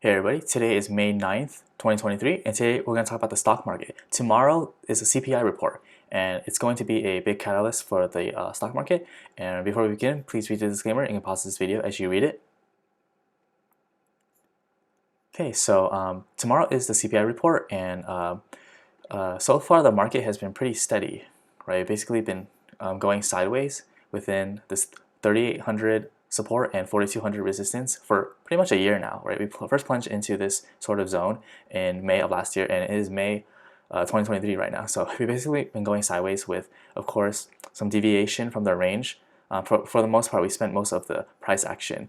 Hey everybody, today is May 9th, 2023, and today we're going to talk about the stock market. Tomorrow is a CPI report, and it's going to be a big catalyst for the stock market. And before we begin, please read the disclaimer and you can pause this video as you read it. Okay, so tomorrow is the CPI report, and so far the market has been pretty steady, right? Basically been going sideways within this 3,800 support and 4,200 resistance for pretty much a year now, right? We first plunged into this sort of zone in May of last year, and it is May 2023 right now. So we've basically been going sideways with, of course, some deviation from the range. For the most part, we spent most of the price action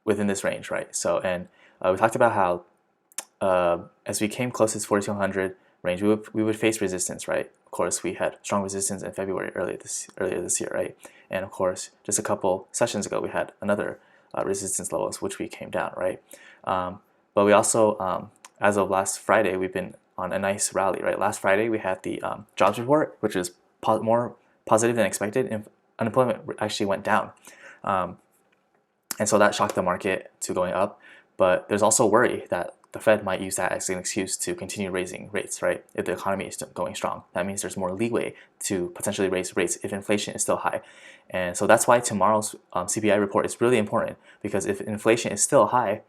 within this range, right? So, and we talked about how as we came close to this 4,200 range, we would face resistance, right? Of course, we had strong resistance in February earlier this year, right? And of course, just a couple sessions ago, we had another resistance levels, which we came down, right? But we also, as of last Friday, we've been on a nice rally, right? Last Friday, we had the jobs report, which was more positive than expected, and unemployment actually went down. And so that shocked the market to going up. But there's also worry that the Fed might use that as an excuse to continue raising rates, right? If the economy is still going strong, that means there's more leeway to potentially raise rates if inflation is still high. And so that's why tomorrow's CPI report is really important, because if inflation is still high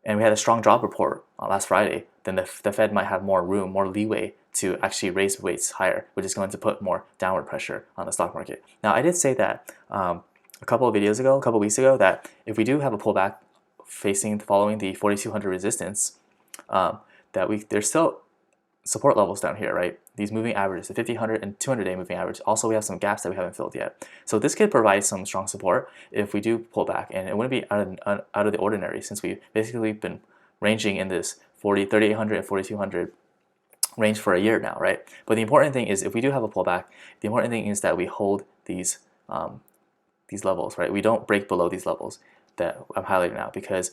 and we had a strong job report last Friday, then the Fed might have more room, more leeway to actually raise rates higher, which is going to put more downward pressure on the stock market. Now, I did say that a couple of weeks ago, that if we do have a pullback following the 4,200 resistance, there's still support levels down here, right? These moving averages, the 50, 100, and 200-day moving average. Also, we have some gaps that we haven't filled yet. So this could provide some strong support if we do pull back, and it wouldn't be out of the ordinary, since we've basically been ranging in this 3,800 and 4,200 range for a year now, right? But the important thing is, if we do have a pullback, the important thing is that we hold these levels, right? We don't break below these levels that I'm highlighting now, because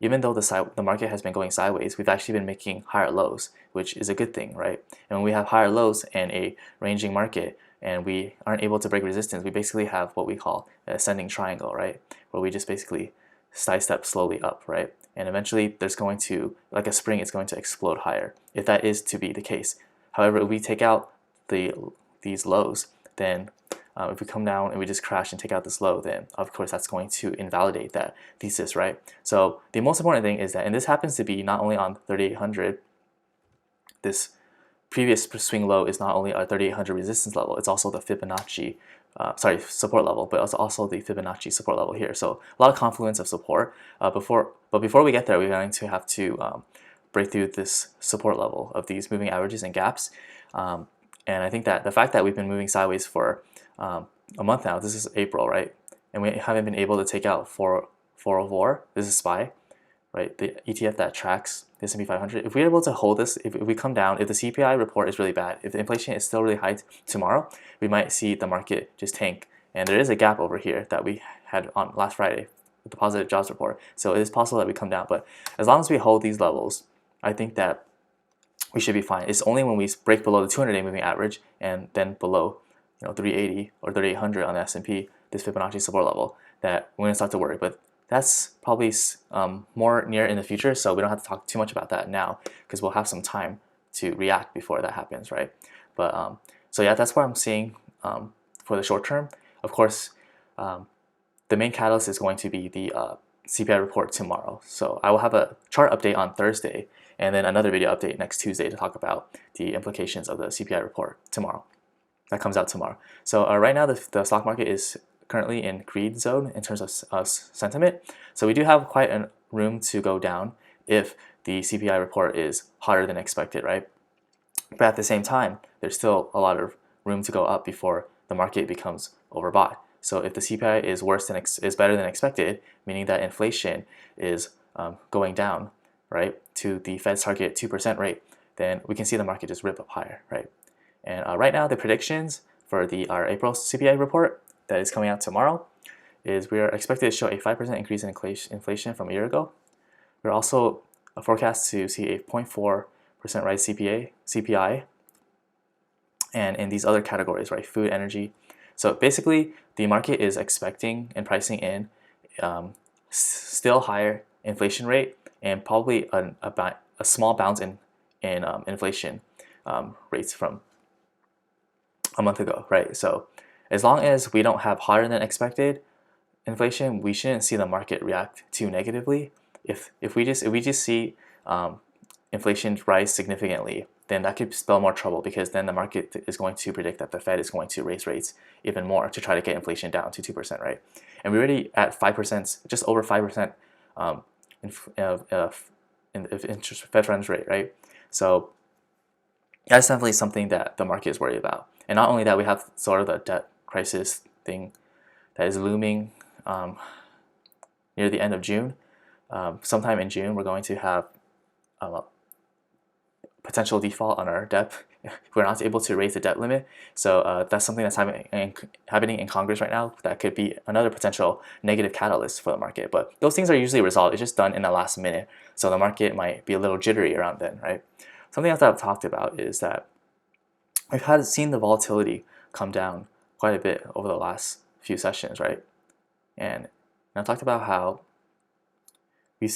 even though the market has been going sideways, we've actually been making higher lows, which is a good thing, right? And when we have higher lows and a ranging market, and we aren't able to break resistance, we basically have what we call an ascending triangle, right? Where we just basically sidestep slowly up, right? And eventually there's going to, like a spring, it's going to explode higher, if that is to be the case. However, if we take out these lows, then if we come down and we just crash and take out this low, then of course that's going to invalidate that thesis, right? So the most important thing is that, and this happens to be not only on 3,800, this previous swing low is not only our 3,800 resistance level, it's also the Fibonacci, support level, but also the Fibonacci support level here. So a lot of confluence of support. But before we get there, we're going to have to break through this support level of these moving averages and gaps. And I think that the fact that we've been moving sideways for a month now, this is April, right? And we haven't been able to take out 404, this is SPY, right? The ETF that tracks the S&P 500. If we're able to hold this, if we come down, if the CPI report is really bad, if the inflation is still really high tomorrow, we might see the market just tank. And there is a gap over here that we had on last Friday with the positive jobs report. So it is possible that we come down, but as long as we hold these levels, I think that we should be fine. It's only when we break below the 200-day moving average and then below 380 or 3,800 on the S&P, this Fibonacci support level, that we're going to start to worry. But that's probably more near in the future, so we don't have to talk too much about that now, because we'll have some time to react before that happens, right? But so yeah, that's what I'm seeing for the short term. Of course, the main catalyst is going to be the CPI report tomorrow. So I will have a chart update on Thursday, and then another video update next Tuesday to talk about the implications of the CPI report tomorrow. That comes out tomorrow. So right now the stock market is currently in greed zone in terms of sentiment. So we do have quite a room to go down if the CPI report is hotter than expected, right? But at the same time, there's still a lot of room to go up before the market becomes overbought. So if the CPI is better than expected, meaning that inflation is going down, right, to the Fed's target 2% rate, then we can see the market just rip up higher, right? And right now, the predictions for our April CPI report that is coming out tomorrow is we are expected to show a 5% increase in inflation from a year ago. We're also forecast to see a 0.4% rise CPI, and in these other categories, right, food, energy. So basically, the market is expecting and pricing in still higher inflation rate and probably a small bounce in inflation rates from a month ago, right? So as long as we don't have higher than expected inflation, we shouldn't see the market react too negatively. If we just see inflation rise significantly, then that could spell more trouble, because then the market is going to predict that the Fed is going to raise rates even more to try to get inflation down to 2%, right? And we're already at 5%, just over 5% in interest Fed funds rate, right? So that's definitely something that the market is worried about. And not only that, we have sort of the debt crisis thing that is looming near the end of June. Sometime in June, we're going to have potential default on our debt if we're not able to raise the debt limit. So that's something that's happening in Congress right now. That could be another potential negative catalyst for the market. But those things are usually resolved. It's just done in the last minute. So the market might be a little jittery around then, right? Something else that I've talked about is that we've seen the volatility come down quite a bit over the last few sessions, right? And I talked about how we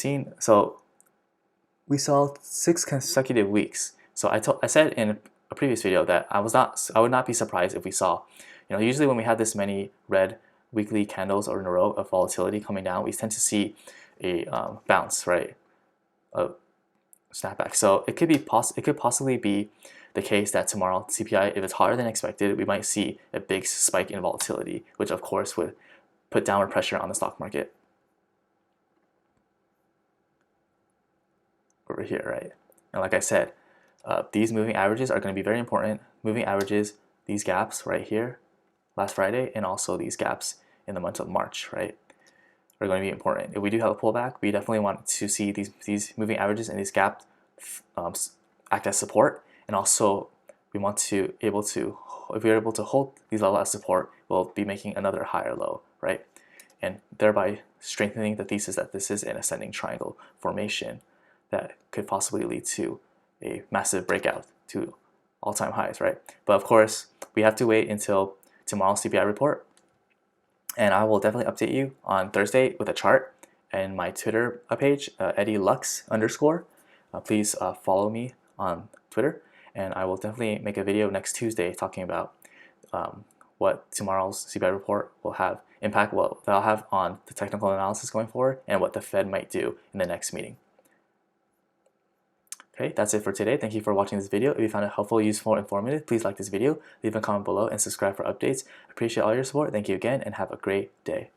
saw 6 consecutive weeks. So I said in a previous video that I would not be surprised if we saw, usually when we have this many red weekly candles or in a row of volatility coming down, we tend to see a bounce, right? A snapback. So it could possibly be the case that tomorrow CPI, if it's higher than expected, we might see a big spike in volatility, which of course would put downward pressure on the stock market. Over here, right? And like I said, these moving averages are going to be very important. Moving averages, these gaps right here, last Friday, and also these gaps in the month of March, right, are going to be important. If we do have a pullback, we definitely want to see these moving averages and these gaps act as support, and also we want to if we're able to hold these levels as support, we'll be making another higher low, right, and thereby strengthening the thesis that this is an ascending triangle formation that could possibly lead to a massive breakout to all-time highs, right? But of course, we have to wait until tomorrow's CPI report, and I will definitely update you on Thursday with a chart and my Twitter page, EddieLux_. Please follow me on Twitter, and I will definitely make a video next Tuesday talking about what tomorrow's CPI report will have impact, what that'll have on the technical analysis going forward, and what the Fed might do in the next meeting. Okay, that's it for today. Thank you for watching this video. If you found it helpful, useful, or informative, please like this video, leave a comment below, and subscribe for updates. I appreciate all your support. Thank you again, and have a great day.